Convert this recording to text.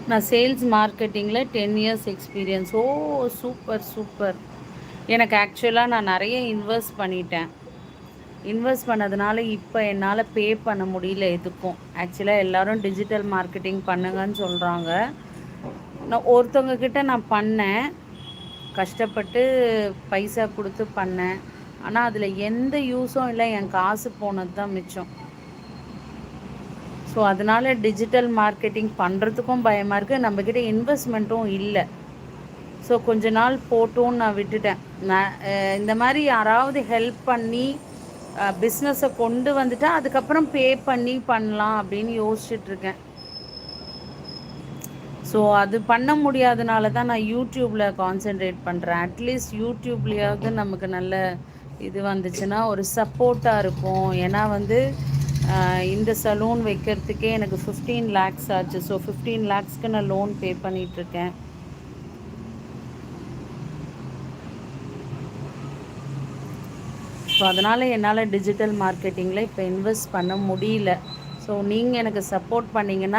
நான் sales மார்க்கெட்டிங்கில் 10 years experience. ஓ, super super. எனக்கு ஆக்சுவலாக நான் நிறைய இன்வெஸ்ட் பண்ணிட்டேன். இன்வெஸ்ட் பண்ணதுனால இப்போ என்னால் பே பண்ண முடியல எதுக்கும். ஆக்சுவலாக எல்லோரும் டிஜிட்டல் மார்க்கெட்டிங் பண்ணுங்கன்னு சொல்கிறாங்க. நான் ஒருத்தவங்க கிட்ட நான் பண்ணேன், கஷ்டப்பட்டு பைசா கொடுத்து பண்ணேன். ஆனால் அதில் எந்த யூஸும் இல்லை, என் காசு போனது தான் மிச்சம். ஸோ அதனால் டிஜிட்டல் மார்க்கெட்டிங் பண்ணுறதுக்கும் பயமாக இருக்குது, நம்மக்கிட்ட இன்வெஸ்ட்மெண்ட்டும் இல்லை. ஸோ கொஞ்ச நாள் போட்டோன்னு நான் விட்டுட்டேன். நான் இந்த மாதிரி யாராவது ஹெல்ப் பண்ணி பிஸ்னஸை கொண்டு வந்துட்டா அதுக்கப்புறம் பே பண்ணி பண்ணலாம் அப்படின்னு யோசிச்சுட்ருக்கேன். ஸோ அது பண்ண முடியாதனால தான் நான் யூடியூப்பில் கான்சென்ட்ரேட் பண்ணுறேன். அட்லீஸ்ட் யூடியூப்லேயாவது நமக்கு நல்ல இது வந்துச்சுன்னா ஒரு சப்போர்ட்டாக இருக்கும். ஏன்னா இந்த சலூன் வைக்கிறதுக்கே எனக்கு 15 lakhs ஆச்சு. ஸோ 15 lakhsக்கு நான் லோன் பே பண்ணிகிட்ருக்கேன். ஸோ அதனால் என்னால் டிஜிட்டல் மார்க்கெட்டிங்கில் இப்போ இன்வெஸ்ட் பண்ண முடியல. ஸோ நீங்கள் எனக்கு சப்போர்ட் பண்ணிங்கன்னா